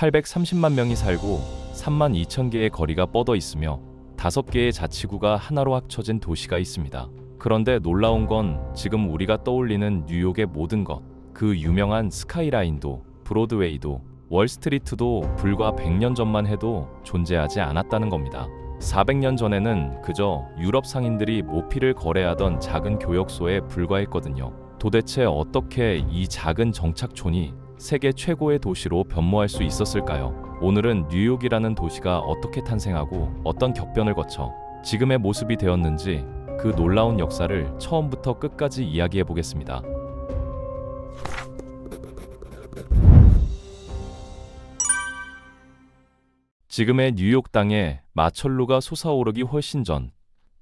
830만 명이 살고 3만 2천 개의 거리가 뻗어 있으며 5개의 자치구가 하나로 합쳐진 도시가 있습니다. 그런데 놀라운 건 지금 우리가 떠올리는 뉴욕의 모든 것, 그 유명한 스카이라인도, 브로드웨이도, 월스트리트도 불과 100년 전만 해도 존재하지 않았다는 겁니다. 400년 전에는 그저 유럽 상인들이 모피를 거래하던 작은 교역소에 불과했거든요. 도대체 어떻게 이 작은 정착촌이 세계 최고의 도시로 변모할 수 있었을까요? 오늘은 뉴욕이라는 도시가 어떻게 탄생하고 어떤 격변을 거쳐 지금의 모습이 되었는지 그 놀라운 역사를 처음부터 끝까지 이야기해 보겠습니다. 지금의 뉴욕 땅에 마철루가 솟아오르기 훨씬 전,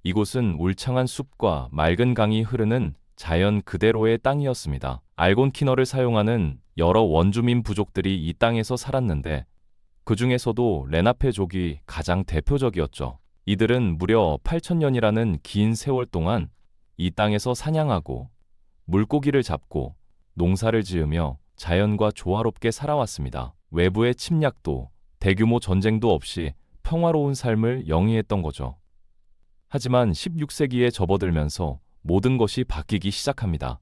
이곳은 울창한 숲과 맑은 강이 흐르는 자연 그대로의 땅이었습니다. 알곤키너를 사용하는 여러 원주민 부족들이 이 땅에서 살았는데 그 중에서도 레나페족이 가장 대표적이었죠. 이들은 무려 8,000년이라는 긴 세월 동안 이 땅에서 사냥하고 물고기를 잡고 농사를 지으며 자연과 조화롭게 살아왔습니다. 외부의 침략도 대규모 전쟁도 없이 평화로운 삶을 영위했던 거죠. 하지만 16세기에 접어들면서 모든 것이 바뀌기 시작합니다.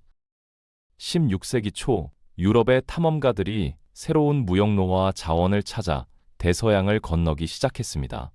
16세기 초 유럽의 탐험가들이 새로운 무역로와 자원을 찾아 대서양을 건너기 시작했습니다.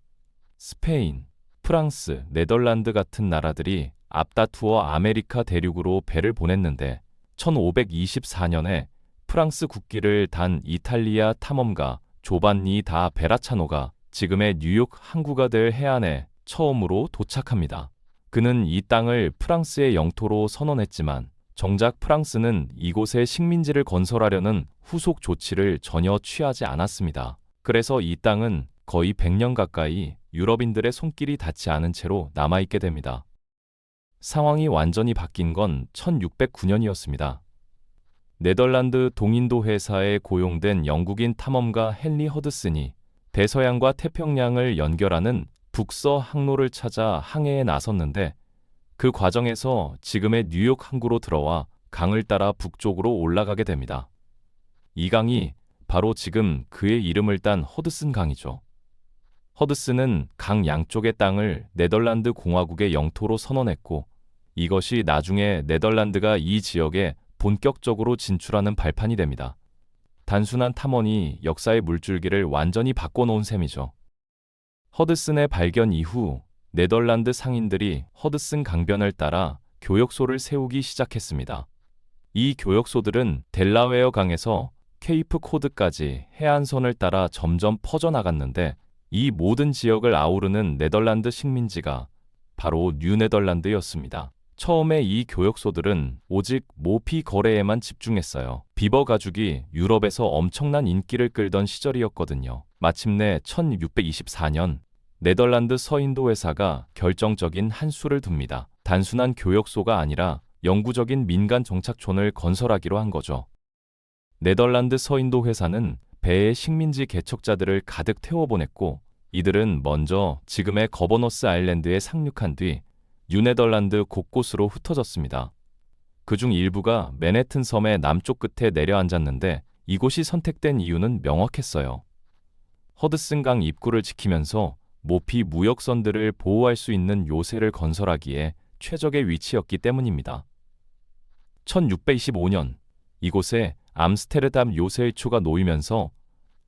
스페인, 프랑스, 네덜란드 같은 나라들이 앞다투어 아메리카 대륙으로 배를 보냈는데 1524년에 프랑스 국기를 단 이탈리아 탐험가 조반니 다 베라차노가 지금의 뉴욕 항구가 될 해안에 처음으로 도착합니다. 그는 이 땅을 프랑스의 영토로 선언했지만 정작 프랑스는 이곳에 식민지를 건설하려는 후속 조치를 전혀 취하지 않았습니다. 그래서 이 땅은 거의 100년 가까이 유럽인들의 손길이 닿지 않은 채로 남아있게 됩니다. 상황이 완전히 바뀐 건 1609년이었습니다. 네덜란드 동인도 회사에 고용된 영국인 탐험가 헨리 허드슨이 대서양과 태평양을 연결하는 북서 항로를 찾아 항해에 나섰는데 그 과정에서 지금의 뉴욕 항구로 들어와 강을 따라 북쪽으로 올라가게 됩니다. 이 강이 바로 지금 그의 이름을 딴 허드슨 강이죠. 허드슨은 강 양쪽의 땅을 네덜란드 공화국의 영토로 선언했고 이것이 나중에 네덜란드가 이 지역에 본격적으로 진출하는 발판이 됩니다. 단순한 탐험이 역사의 물줄기를 완전히 바꿔놓은 셈이죠. 허드슨의 발견 이후 네덜란드 상인들이 허드슨 강변을 따라 교역소를 세우기 시작했습니다. 이 교역소들은 델라웨어 강에서 케이프 코드까지 해안선을 따라 점점 퍼져나갔는데 이 모든 지역을 아우르는 네덜란드 식민지가 바로 뉴네덜란드였습니다. 처음에 이 교역소들은 오직 모피 거래에만 집중했어요. 비버 가죽이 유럽에서 엄청난 인기를 끌던 시절이었거든요. 마침내 1624년 네덜란드 서인도 회사가 결정적인 한 수를 둡니다. 단순한 교역소가 아니라 영구적인 민간 정착촌을 건설하기로 한 거죠. 네덜란드 서인도 회사는 배에 식민지 개척자들을 가득 태워보냈고 이들은 먼저 지금의 거버너스 아일랜드에 상륙한 뒤 뉴네덜란드 곳곳으로 흩어졌습니다. 그중 일부가 맨해튼 섬의 남쪽 끝에 내려앉았는데 이곳이 선택된 이유는 명확했어요. 허드슨 강 입구를 지키면서 모피 무역선들을 보호할 수 있는 요새를 건설하기에 최적의 위치였기 때문입니다. 1625년 이곳에 암스테르담 요새일초가 놓이면서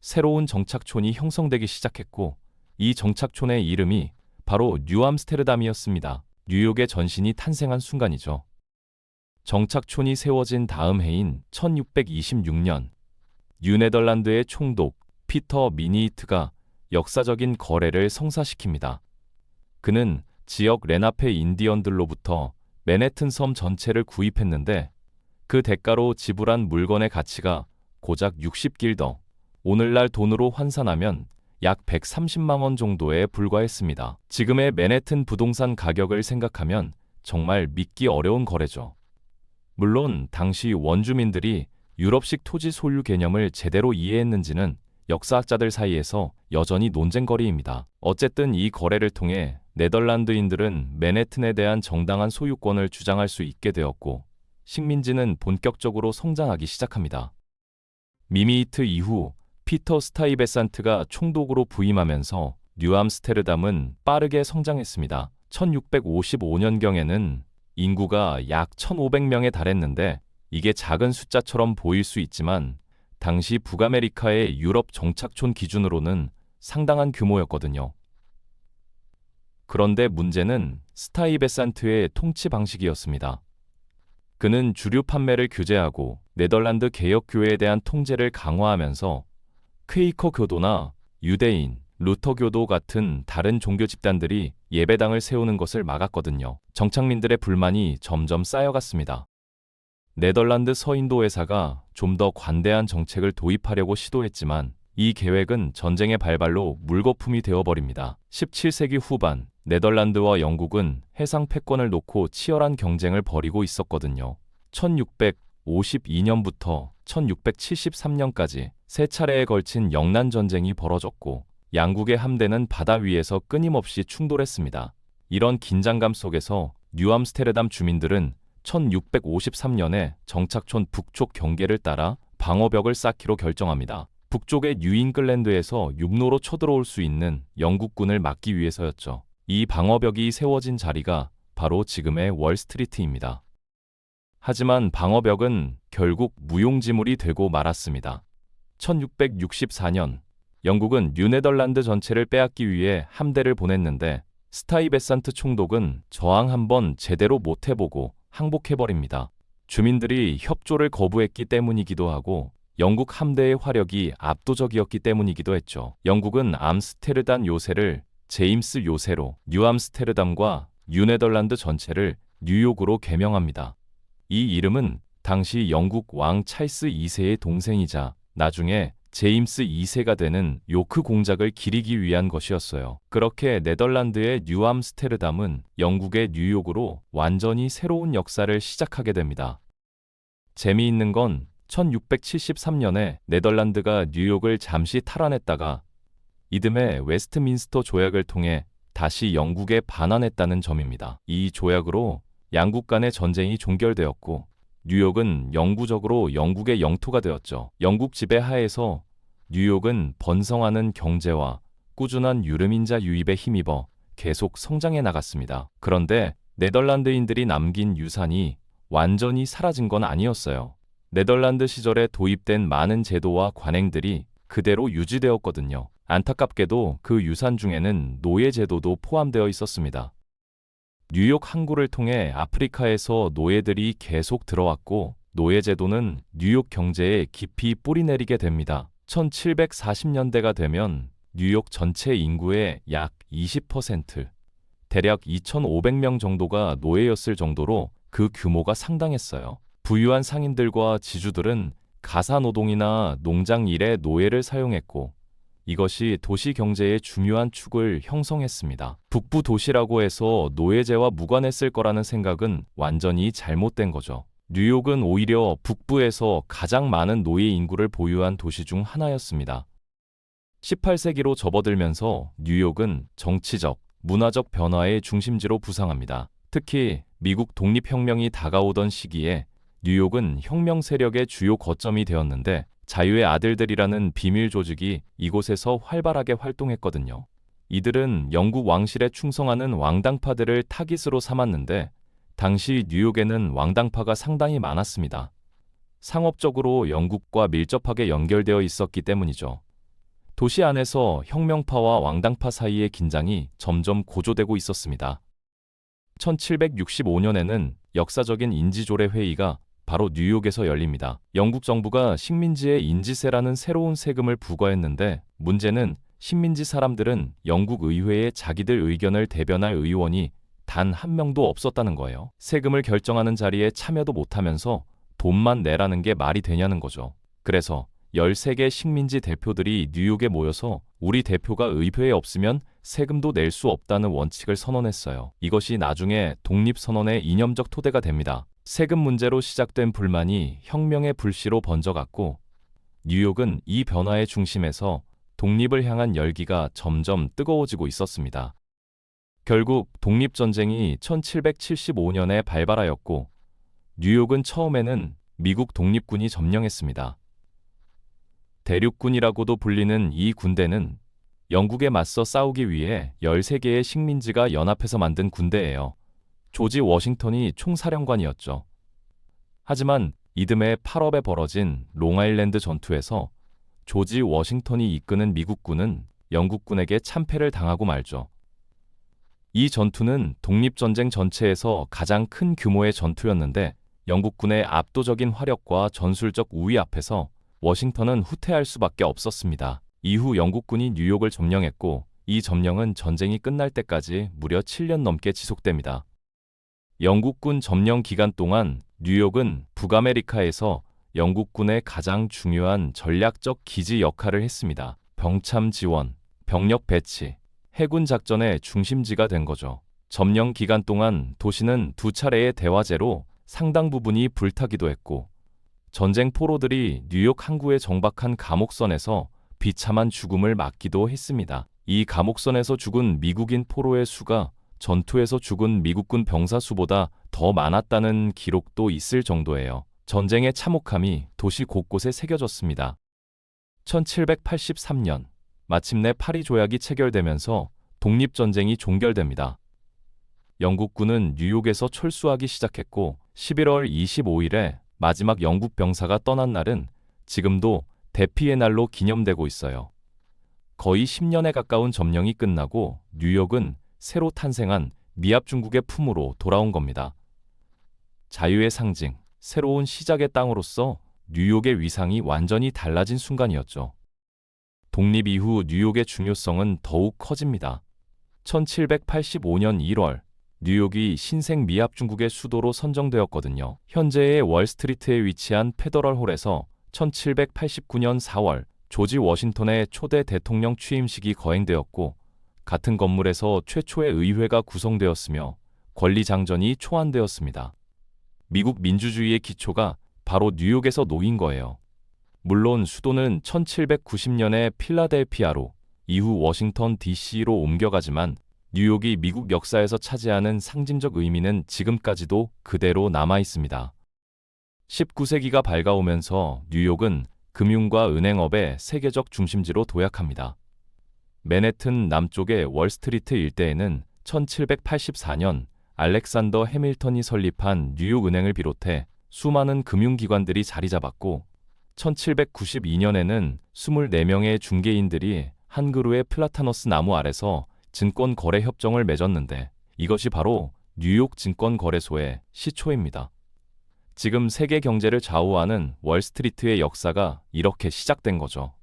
새로운 정착촌이 형성되기 시작했고 이 정착촌의 이름이 바로 뉴암스테르담이었습니다. 뉴욕의 전신이 탄생한 순간이죠. 정착촌이 세워진 다음 해인 1626년 뉴네덜란드의 총독 피터 미니히트가 역사적인 거래를 성사시킵니다. 그는 지역 레나페 인디언들로부터 맨해튼 섬 전체를 구입했는데 그 대가로 지불한 물건의 가치가 고작 60길더, 오늘날 돈으로 환산하면 약 130만 원 정도에 불과했습니다. 지금의 맨해튼 부동산 가격을 생각하면 정말 믿기 어려운 거래죠. 물론 당시 원주민들이 유럽식 토지 소유 개념을 제대로 이해했는지는 역사학자들 사이에서 여전히 논쟁거리입니다. 어쨌든 이 거래를 통해 네덜란드인들은 맨해튼에 대한 정당한 소유권을 주장할 수 있게 되었고 식민지는 본격적으로 성장하기 시작합니다. 미미히트 이후 피터 스타이베산트가 총독으로 부임하면서 뉴암스테르담은 빠르게 성장했습니다. 1655년경에는 인구가 약 1500명에 달했는데 이게 작은 숫자처럼 보일 수 있지만 당시 북아메리카의 유럽 정착촌 기준으로는 상당한 규모였거든요. 그런데 문제는 스타이베산트의 통치 방식이었습니다. 그는 주류 판매를 규제하고 네덜란드 개혁교회에 대한 통제를 강화하면서 퀘이커 교도나 유대인, 루터교도 같은 다른 종교 집단들이 예배당을 세우는 것을 막았거든요. 정착민들의 불만이 점점 쌓여갔습니다. 네덜란드 서인도 회사가 좀 더 관대한 정책을 도입하려고 시도했지만 이 계획은 전쟁의 발발로 물거품이 되어버립니다. 17세기 후반 네덜란드와 영국은 해상 패권을 놓고 치열한 경쟁을 벌이고 있었거든요. 1652년부터 1673년까지 세 차례에 걸친 영난 전쟁이 벌어졌고 양국의 함대는 바다 위에서 끊임없이 충돌했습니다. 이런 긴장감 속에서 뉴암스테르담 주민들은 1653년에 정착촌 북쪽 경계를 따라 방어벽을 쌓기로 결정합니다. 북쪽의 뉴잉글랜드에서 육로로 쳐들어올 수 있는 영국군을 막기 위해서였죠. 이 방어벽이 세워진 자리가 바로 지금의 월스트리트입니다. 하지만 방어벽은 결국 무용지물이 되고 말았습니다. 1664년 영국은 뉴네덜란드 전체를 빼앗기 위해 함대를 보냈는데 스타이베산트 총독은 저항 한번 제대로 못해보고 항복해버립니다. 주민들이 협조를 거부했기 때문이기도 하고 영국 함대의 화력이 압도적이었기 때문이기도 했죠. 영국은 암스테르담 요새를 제임스 요새로 뉴암스테르담과 뉴네덜란드 전체를 뉴욕으로 개명합니다. 이 이름은 당시 영국 왕 찰스 2세의 동생이자 나중에 제임스 2세가 되는 요크 공작을 기리기 위한 것이었어요. 그렇게 네덜란드의 뉴암스테르담은 영국의 뉴욕으로 완전히 새로운 역사를 시작하게 됩니다. 재미있는 건 1673년에 네덜란드가 뉴욕을 잠시 탈환했다가 이듬해 웨스트민스터 조약을 통해 다시 영국에 반환했다는 점입니다. 이 조약으로 양국 간의 전쟁이 종결되었고 뉴욕은 영구적으로 영국의 영토가 되었죠. 영국 지배 하에서 뉴욕은 번성하는 경제와 꾸준한 유르민자 유입에 힘입어 계속 성장해 나갔습니다. 그런데 네덜란드인들이 남긴 유산이 완전히 사라진 건 아니었어요. 네덜란드 시절에 도입된 많은 제도와 관행들이 그대로 유지되었거든요. 안타깝게도 그 유산 중에는 노예 제도도 포함되어 있었습니다. 뉴욕 항구를 통해 아프리카에서 노예들이 계속 들어왔고 노예 제도는 뉴욕 경제에 깊이 뿌리내리게 됩니다. 1740년대가 되면 뉴욕 전체 인구의 약 20%, 대략 2,500명 정도가 노예였을 정도로 그 규모가 상당했어요. 부유한 상인들과 지주들은 가사노동이나 농장 일에 노예를 사용했고 이것이 도시 경제의 중요한 축을 형성했습니다. 북부 도시라고 해서 노예제와 무관했을 거라는 생각은 완전히 잘못된 거죠. 뉴욕은 오히려 북부에서 가장 많은 노예 인구를 보유한 도시 중 하나였습니다. 18세기로 접어들면서 뉴욕은 정치적, 문화적 변화의 중심지로 부상합니다. 특히 미국 독립혁명이 다가오던 시기에 뉴욕은 혁명 세력의 주요 거점이 되었는데 자유의 아들들이라는 비밀 조직이 이곳에서 활발하게 활동했거든요. 이들은 영국 왕실에 충성하는 왕당파들을 타깃으로 삼았는데 당시 뉴욕에는 왕당파가 상당히 많았습니다. 상업적으로 영국과 밀접하게 연결되어 있었기 때문이죠. 도시 안에서 혁명파와 왕당파 사이의 긴장이 점점 고조되고 있었습니다. 1765년에는 역사적인 인지조례 회의가 바로 뉴욕에서 열립니다. 영국 정부가 식민지에 인지세라는 새로운 세금을 부과했는데 문제는 식민지 사람들은 영국 의회에 자기들 의견을 대변할 의원이 단 한 명도 없었다는 거예요. 세금을 결정하는 자리에 참여도 못하면서 돈만 내라는 게 말이 되냐는 거죠. 그래서 13개 식민지 대표들이 뉴욕에 모여서 우리 대표가 의회에 없으면 세금도 낼 수 없다는 원칙을 선언했어요. 이것이 나중에 독립선언의 이념적 토대가 됩니다. 세금 문제로 시작된 불만이 혁명의 불씨로 번져갔고 뉴욕은 이 변화의 중심에서 독립을 향한 열기가 점점 뜨거워지고 있었습니다. 결국 독립전쟁이 1775년에 발발하였고 뉴욕은 처음에는 미국 독립군이 점령했습니다. 대륙군이라고도 불리는 이 군대는 영국에 맞서 싸우기 위해 13개의 식민지가 연합해서 만든 군대예요. 조지 워싱턴이 총사령관이었죠. 하지만 이듬해 8월에 벌어진 롱아일랜드 전투에서 조지 워싱턴이 이끄는 미국군은 영국군에게 참패를 당하고 말죠. 이 전투는 독립전쟁 전체에서 가장 큰 규모의 전투였는데 영국군의 압도적인 화력과 전술적 우위 앞에서 워싱턴은 후퇴할 수밖에 없었습니다. 이후 영국군이 뉴욕을 점령했고 이 점령은 전쟁이 끝날 때까지 무려 7년 넘게 지속됩니다. 영국군 점령 기간 동안 뉴욕은 북아메리카에서 영국군의 가장 중요한 전략적 기지 역할을 했습니다. 병참 지원, 병력 배치, 해군 작전의 중심지가 된 거죠. 점령 기간 동안 도시는 2차례의 대화재로 상당 부분이 불타기도 했고 전쟁 포로들이 뉴욕 항구에 정박한 감옥선에서 비참한 죽음을 맞기도 했습니다. 이 감옥선에서 죽은 미국인 포로의 수가 전투에서 죽은 미국군 병사 수보다 더 많았다는 기록도 있을 정도예요. 전쟁의 참혹함이 도시 곳곳에 새겨졌습니다. 1783년 마침내 파리 조약이 체결되면서 독립전쟁이 종결됩니다. 영국군은 뉴욕에서 철수하기 시작했고 11월 25일에 마지막 영국 병사가 떠난 날은 지금도 대피의 날로 기념되고 있어요. 거의 10년에 가까운 점령이 끝나고 뉴욕은 새로 탄생한 미합 중국의 품으로 돌아온 겁니다. 자유의 상징, 새로운 시작의 땅으로서 뉴욕의 위상이 완전히 달라진 순간이었죠. 독립 이후 뉴욕의 중요성은 더욱 커집니다. 1785년 1월, 뉴욕이 신생 미합 중국의 수도로 선정되었거든요. 현재의 월스트리트에 위치한 페더럴홀에서 1789년 4월, 조지 워싱턴의 초대 대통령 취임식이 거행되었고, 같은 건물에서 최초의 의회가 구성되었으며 권리장전이 초안되었습니다. 미국 민주주의의 기초가 바로 뉴욕에서 놓인 거예요. 물론 수도는 1790년에 필라델피아로, 이후 워싱턴 DC로 옮겨가지만 뉴욕이 미국 역사에서 차지하는 상징적 의미는 지금까지도 그대로 남아 있습니다. 19세기가 밝아오면서 뉴욕은 금융과 은행업의 세계적 중심지로 도약합니다. 맨해튼 남쪽의 월스트리트 일대에는 1784년 알렉산더 해밀턴이 설립한 뉴욕은행을 비롯해 수많은 금융기관들이 자리 잡았고 1792년에는 24명의 중개인들이 한 그루의 플라타너스 나무 아래서 증권거래 협정을 맺었는데 이것이 바로 뉴욕 증권거래소의 시초입니다. 지금 세계 경제를 좌우하는 월스트리트의 역사가 이렇게 시작된 거죠.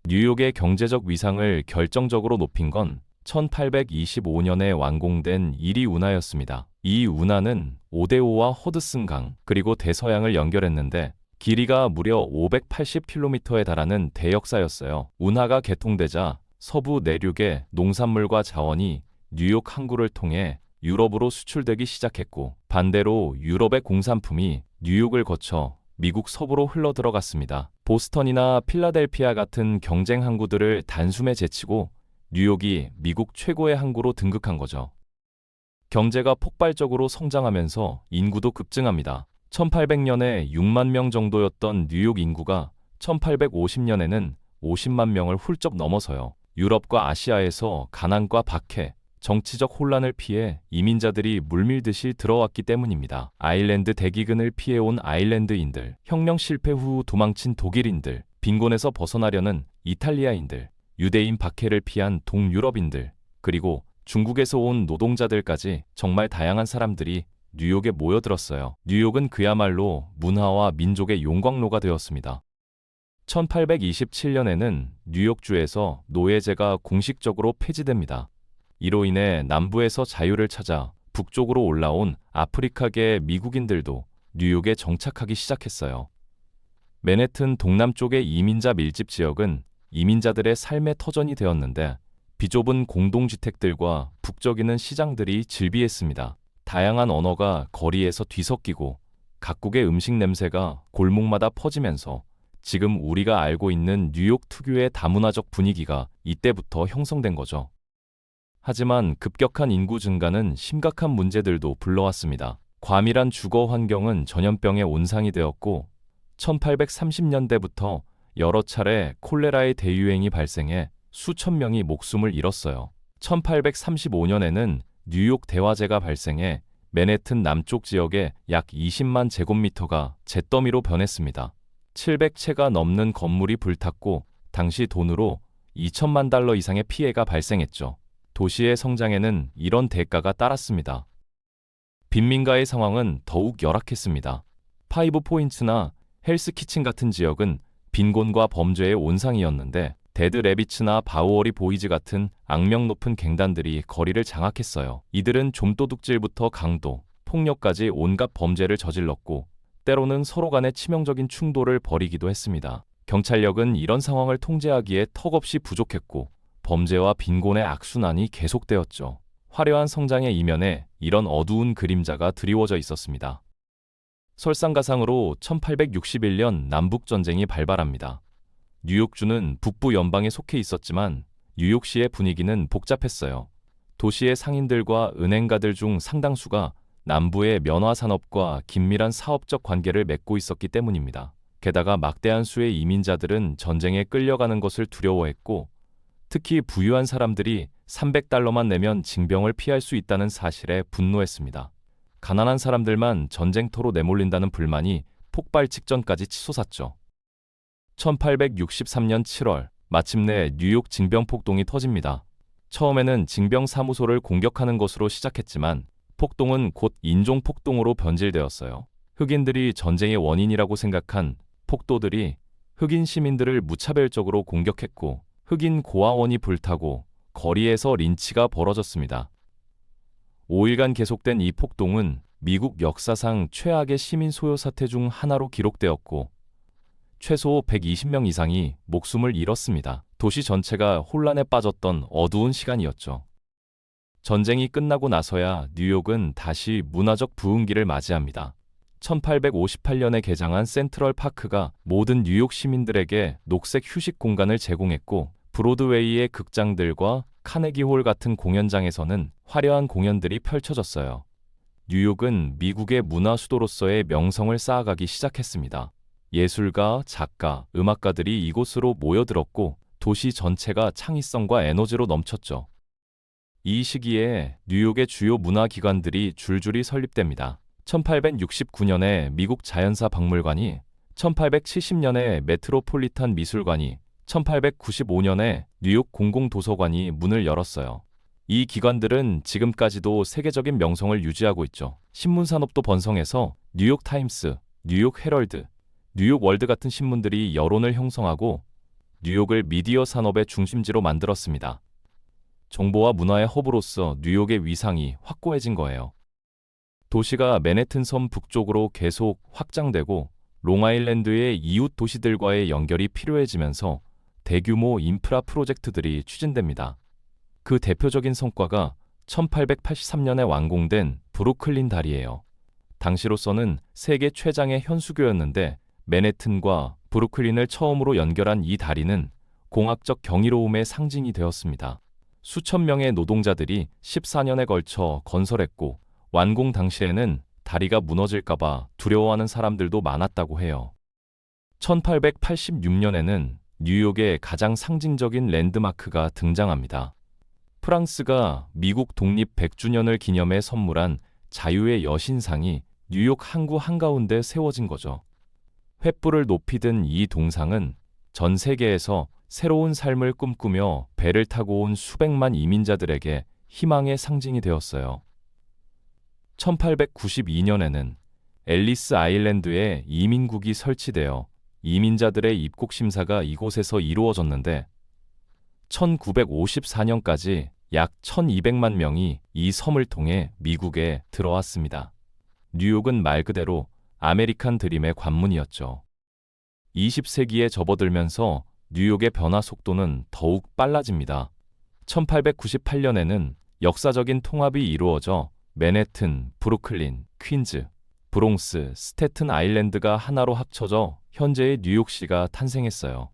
뉴욕의 경제적 위상을 결정적으로 높인 건 1825년에 완공된 이리 운하였습니다. 이 운하는 오데오와 허드슨강 그리고 대서양을 연결했는데 길이가 무려 580km에 달하는 대역사였어요. 운하가 개통되자 서부 내륙의 농산물과 자원이 뉴욕 항구를 통해 유럽으로 수출되기 시작했고 반대로 유럽의 공산품이 뉴욕을 거쳐 미국 서부로 흘러들어갔습니다. 보스턴이나 필라델피아 같은 경쟁 항구들을 단숨에 제치고 뉴욕이 미국 최고의 항구로 등극한 거죠. 경제가 폭발적으로 성장하면서 인구도 급증합니다. 1800년에 6만 명 정도였던 뉴욕 인구가 1850년에는 50만 명을 훌쩍 넘어서요. 유럽과 아시아에서 가난과 박해, 정치적 혼란을 피해 이민자들이 물밀듯이 들어왔기 때문입니다. 아일랜드 대기근을 피해온 아일랜드인들, 혁명 실패 후 도망친 독일인들, 빈곤에서 벗어나려는 이탈리아인들, 유대인 박해를 피한 동유럽인들, 그리고 중국에서 온 노동자들까지 정말 다양한 사람들이 뉴욕에 모여들었어요. 뉴욕은 그야말로 문화와 민족의 용광로가 되었습니다. 1827년에는 뉴욕주에서 노예제가 공식적으로 폐지됩니다. 이로 인해 남부에서 자유를 찾아 북쪽으로 올라온 아프리카계 미국인들도 뉴욕에 정착하기 시작했어요. 맨해튼 동남쪽의 이민자 밀집 지역은 이민자들의 삶의 터전이 되었는데 비좁은 공동주택들과 북적이는 시장들이 즐비했습니다. 다양한 언어가 거리에서 뒤섞이고 각국의 음식 냄새가 골목마다 퍼지면서 지금 우리가 알고 있는 뉴욕 특유의 다문화적 분위기가 이때부터 형성된 거죠. 하지만 급격한 인구 증가는 심각한 문제들도 불러왔습니다. 과밀한 주거 환경은 전염병의 온상이 되었고 1830년대부터 여러 차례 콜레라의 대유행이 발생해 수천 명이 목숨을 잃었어요. 1835년에는 뉴욕 대화재가 발생해 맨해튼 남쪽 지역의 약 20만 제곱미터가 잿더미로 변했습니다. 700채가 넘는 건물이 불탔고 당시 돈으로 2천만 달러 이상의 피해가 발생했죠. 도시의 성장에는 이런 대가가 따랐습니다. 빈민가의 상황은 더욱 열악했습니다. 파이브 포인트나 헬스 키친 같은 지역은 빈곤과 범죄의 온상이었는데 데드 레비츠나 바우어리 보이즈 같은 악명 높은 갱단들이 거리를 장악했어요. 이들은 좀도둑질부터 강도, 폭력까지 온갖 범죄를 저질렀고 때로는 서로 간의 치명적인 충돌을 벌이기도 했습니다. 경찰력은 이런 상황을 통제하기에 턱없이 부족했고 범죄와 빈곤의 악순환이 계속되었죠. 화려한 성장의 이면에 이런 어두운 그림자가 드리워져 있었습니다. 설상가상으로 1861년 남북전쟁이 발발합니다. 뉴욕주는 북부 연방에 속해 있었지만 뉴욕시의 분위기는 복잡했어요. 도시의 상인들과 은행가들 중 상당수가 남부의 면화산업과 긴밀한 사업적 관계를 맺고 있었기 때문입니다. 게다가 막대한 수의 이민자들은 전쟁에 끌려가는 것을 두려워했고 특히 부유한 사람들이 300달러만 내면 징병을 피할 수 있다는 사실에 분노했습니다. 가난한 사람들만 전쟁터로 내몰린다는 불만이 폭발 직전까지 치솟았죠. 1863년 7월 마침내 뉴욕 징병폭동이 터집니다. 처음에는 징병사무소를 공격하는 것으로 시작했지만 폭동은 곧 인종폭동으로 변질되었어요. 흑인들이 전쟁의 원인이라고 생각한 폭도들이 흑인 시민들을 무차별적으로 공격했고 흑인 고아원이 불타고 거리에서 린치가 벌어졌습니다. 5일간 계속된 이 폭동은 미국 역사상 최악의 시민 소요 사태 중 하나로 기록되었고 최소 120명 이상이 목숨을 잃었습니다. 도시 전체가 혼란에 빠졌던 어두운 시간이었죠. 전쟁이 끝나고 나서야 뉴욕은 다시 문화적 부흥기를 맞이합니다. 1858년에 개장한 센트럴 파크가 모든 뉴욕 시민들에게 녹색 휴식 공간을 제공했고 브로드웨이의 극장들과 카네기홀 같은 공연장에서는 화려한 공연들이 펼쳐졌어요. 뉴욕은 미국의 문화 수도로서의 명성을 쌓아가기 시작했습니다. 예술가, 작가, 음악가들이 이곳으로 모여들었고 도시 전체가 창의성과 에너지로 넘쳤죠. 이 시기에 뉴욕의 주요 문화기관들이 줄줄이 설립됩니다. 1869년에 미국 자연사 박물관이, 1870년에 메트로폴리탄 미술관이, 1895년에 뉴욕 공공도서관이 문을 열었어요. 이 기관들은 지금까지도 세계적인 명성을 유지하고 있죠. 신문산업도 번성해서 뉴욕 타임스, 뉴욕 헤럴드, 뉴욕 월드 같은 신문들이 여론을 형성하고 뉴욕을 미디어 산업의 중심지로 만들었습니다. 정보와 문화의 허브로서 뉴욕의 위상이 확고해진 거예요. 도시가 맨해튼 섬 북쪽으로 계속 확장되고 롱아일랜드의 이웃 도시들과의 연결이 필요해지면서 대규모 인프라 프로젝트들이 추진됩니다. 그 대표적인 성과가 1883년에 완공된 브루클린 다리예요. 당시로서는 세계 최장의 현수교였는데 맨해튼과 브루클린을 처음으로 연결한 이 다리는 공학적 경이로움의 상징이 되었습니다. 수천 명의 노동자들이 14년에 걸쳐 건설했고 완공 당시에는 다리가 무너질까봐 두려워하는 사람들도 많았다고 해요. 1886년에는 뉴욕의 가장 상징적인 랜드마크가 등장합니다. 프랑스가 미국 독립 100주년을 기념해 선물한 자유의 여신상이 뉴욕 항구 한가운데 세워진 거죠. 횃불을 높이 든 이 동상은 전 세계에서 새로운 삶을 꿈꾸며 배를 타고 온 수백만 이민자들에게 희망의 상징이 되었어요. 1892년에는 앨리스 아일랜드에 이민국이 설치되어 이민자들의 입국 심사가 이곳에서 이루어졌는데 1954년까지 약 1200만 명이 이 섬을 통해 미국에 들어왔습니다. 뉴욕은 말 그대로 아메리칸 드림의 관문이었죠. 20세기에 접어들면서 뉴욕의 변화 속도는 더욱 빨라집니다. 1898년에는 역사적인 통합이 이루어져 맨해튼, 브루클린, 퀸즈, 브롱스, 스태튼 아일랜드가 하나로 합쳐져 현재의 뉴욕시가 탄생했어요.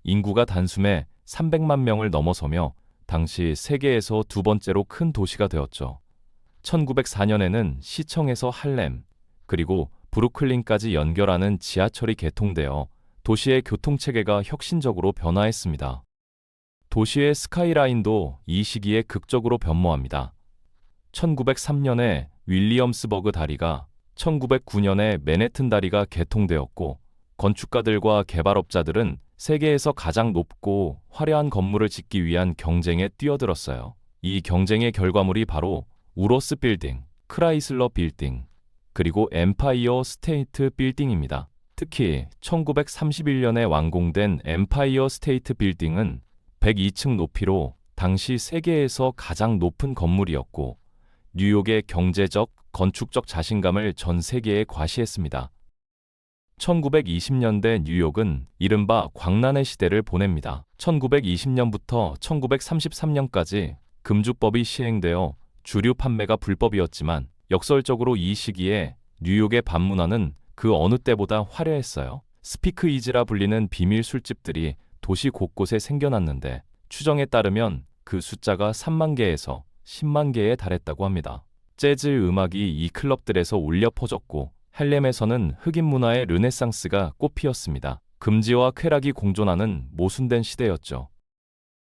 인구가 단숨에 300만 명을 넘어서며 당시 세계에서 두 번째로 큰 도시가 되었죠. 1904년에는 시청에서 할렘, 그리고 브루클린까지 연결하는 지하철이 개통되어 도시의 교통체계가 혁신적으로 변화했습니다. 도시의 스카이라인도 이 시기에 극적으로 변모합니다. 1903년에 윌리엄스버그 다리가, 1909년에 맨해튼 다리가 개통되었고, 건축가들과 개발업자들은 세계에서 가장 높고 화려한 건물을 짓기 위한 경쟁에 뛰어들었어요. 이 경쟁의 결과물이 바로 우로스 빌딩, 크라이슬러 빌딩, 그리고 엠파이어 스테이트 빌딩입니다. 특히 1931년에 완공된 엠파이어 스테이트 빌딩은 102층 높이로 당시 세계에서 가장 높은 건물이었고, 뉴욕의 경제적, 건축적 자신감을 전 세계에 과시했습니다. 1920년대 뉴욕은 이른바 광란의 시대를 보냅니다. 1920년부터 1933년까지 금주법이 시행되어 주류 판매가 불법이었지만, 역설적으로 이 시기에 뉴욕의 밤문화는 그 어느 때보다 화려했어요. 스피크이즈라 불리는 비밀 술집들이 도시 곳곳에 생겨났는데, 추정에 따르면 그 숫자가 3만 개에서 10만 개에 달했다고 합니다. 재즈 음악이 이 클럽들에서 울려 퍼졌고, 할렘에서는 흑인 문화의 르네상스가 꽃피었습니다. 금지와 쾌락이 공존하는 모순된 시대였죠.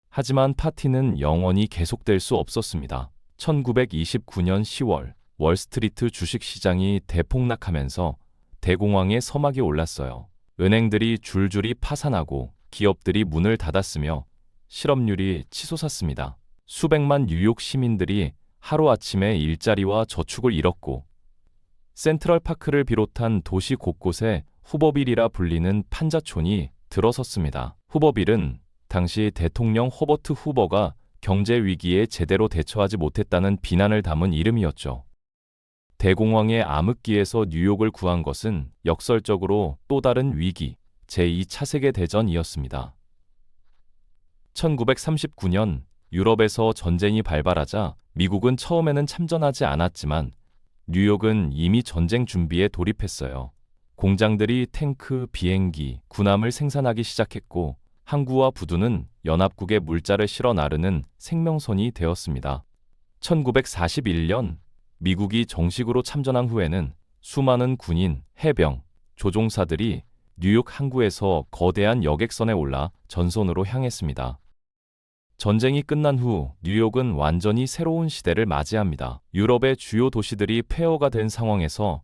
하지만 파티는 영원히 계속될 수 없었습니다. 1929년 10월 월스트리트 주식시장이 대폭락하면서 대공황의 서막이 올랐어요. 은행들이 줄줄이 파산하고 기업들이 문을 닫았으며 실업률이 치솟았습니다. 수백만 뉴욕 시민들이 하루아침에 일자리와 저축을 잃었고, 센트럴파크를 비롯한 도시 곳곳에 후버빌이라 불리는 판자촌이 들어섰습니다. 후버빌은 당시 대통령 허버트 후버가 경제 위기에 제대로 대처하지 못했다는 비난을 담은 이름이었죠. 대공황의 암흑기에서 뉴욕을 구한 것은 역설적으로 또 다른 위기, 제2차 세계대전이었습니다. 1939년 유럽에서 전쟁이 발발하자 미국은 처음에는 참전하지 않았지만, 뉴욕은 이미 전쟁 준비에 돌입했어요. 공장들이 탱크, 비행기, 군함을 생산하기 시작했고, 항구와 부두는 연합국의 물자를 실어 나르는 생명선이 되었습니다. 1941년 미국이 정식으로 참전한 후에는 수많은 군인, 해병, 조종사들이 뉴욕 항구에서 거대한 여객선에 올라 전선으로 향했습니다. 전쟁이 끝난 후 뉴욕은 완전히 새로운 시대를 맞이합니다. 유럽의 주요 도시들이 폐허가 된 상황에서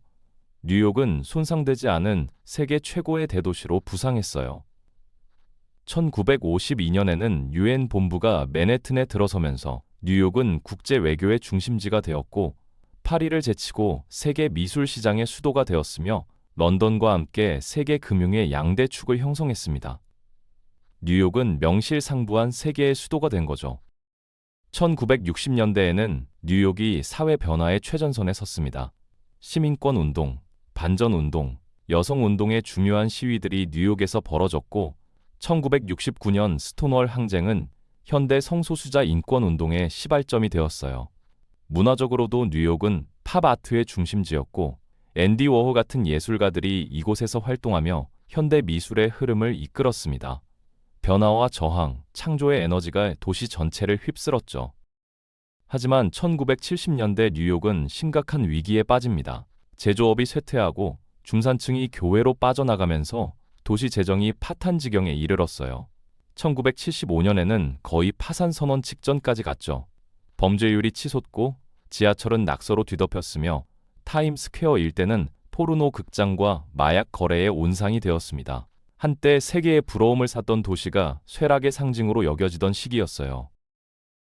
뉴욕은 손상되지 않은 세계 최고의 대도시로 부상했어요. 1952년에는 유엔 본부가 맨해튼에 들어서면서 뉴욕은 국제 외교의 중심지가 되었고, 파리를 제치고 세계 미술 시장의 수도가 되었으며, 런던과 함께 세계 금융의 양대 축을 형성했습니다. 뉴욕은 명실상부한 세계의 수도가 된 거죠. 1960년대에는 뉴욕이 사회 변화의 최전선에 섰습니다. 시민권 운동, 반전 운동, 여성 운동의 중요한 시위들이 뉴욕에서 벌어졌고, 1969년 스톤월 항쟁은 현대 성소수자 인권 운동의 시발점이 되었어요. 문화적으로도 뉴욕은 팝 아트의 중심지였고, 앤디 워홀 같은 예술가들이 이곳에서 활동하며 현대 미술의 흐름을 이끌었습니다. 변화와 저항, 창조의 에너지가 도시 전체를 휩쓸었죠. 하지만 1970년대 뉴욕은 심각한 위기에 빠집니다. 제조업이 쇠퇴하고 중산층이 교외로 빠져나가면서 도시 재정이 파탄 지경에 이르렀어요. 1975년에는 거의 파산 선언 직전까지 갔죠. 범죄율이 치솟고 지하철은 낙서로 뒤덮였으며, 타임스퀘어 일대는 포르노 극장과 마약 거래의 온상이 되었습니다. 한때 세계의 부러움을 샀던 도시가 쇠락의 상징으로 여겨지던 시기였어요.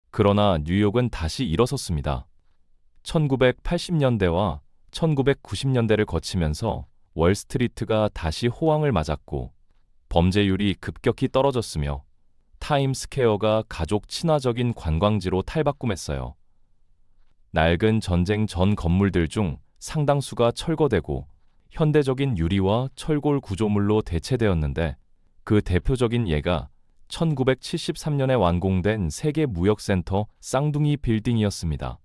그러나 뉴욕은 다시 일어섰습니다. 1980년대와 1990년대를 거치면서 월스트리트가 다시 호황을 맞았고, 범죄율이 급격히 떨어졌으며, 타임스퀘어가 가족 친화적인 관광지로 탈바꿈했어요. 낡은 전쟁 전 건물들 중 상당수가 철거되고 현대적인 유리와 철골 구조물로 대체되었는데, 그 대표적인 예가 1973년에 완공된 세계무역센터 쌍둥이 빌딩이었습니다.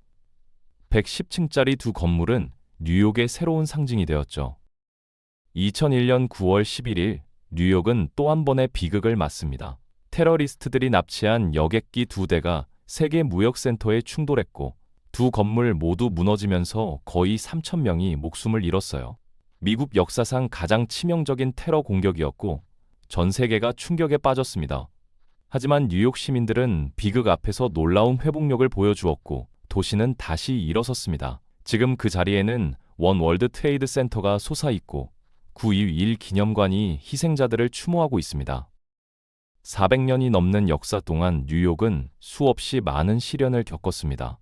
110층짜리 두 건물은 뉴욕의 새로운 상징이 되었죠. 2001년 9월 11일 뉴욕은 또 한 번의 비극을 맞습니다. 테러리스트들이 납치한 여객기 2대가 세계무역센터에 충돌했고, 두 건물 모두 무너지면서 거의 3,000명이 목숨을 잃었어요. 미국 역사상 가장 치명적인 테러 공격이었고, 전 세계가 충격에 빠졌습니다. 하지만 뉴욕 시민들은 비극 앞에서 놀라운 회복력을 보여주었고 도시는 다시 일어섰습니다. 지금 그 자리에는 원 월드 트레이드 센터가 솟아있고 9.11 기념관이 희생자들을 추모하고 있습니다. 400년이 넘는 역사 동안 뉴욕은 수없이 많은 시련을 겪었습니다.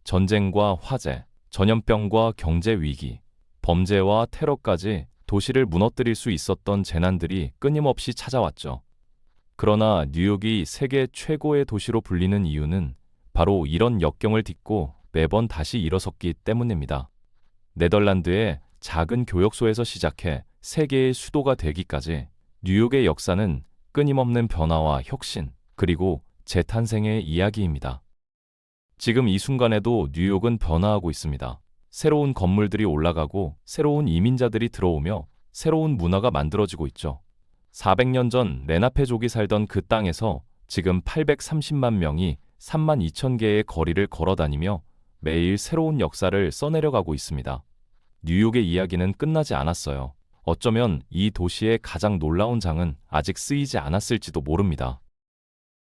전쟁과 화재, 전염병과 경제 위기, 범죄와 테러까지 도시를 무너뜨릴 수 있었던 재난들이 끊임없이 찾아왔죠. 그러나 뉴욕이 세계 최고의 도시로 불리는 이유는 바로 이런 역경을 딛고 매번 다시 일어섰기 때문입니다. 네덜란드의 작은 교역소에서 시작해 세계의 수도가 되기까지 뉴욕의 역사는 끊임없는 변화와 혁신, 그리고 재탄생의 이야기입니다. 지금 이 순간에도 뉴욕은 변화하고 있습니다. 새로운 건물들이 올라가고 새로운 이민자들이 들어오며 새로운 문화가 만들어지고 있죠. 400년 전 레나페족이 살던 그 땅에서 지금 830만 명이 3만 2천 개의 거리를 걸어다니며 매일 새로운 역사를 써내려가고 있습니다. 뉴욕의 이야기는 끝나지 않았어요. 어쩌면 이 도시의 가장 놀라운 장은 아직 쓰이지 않았을지도 모릅니다.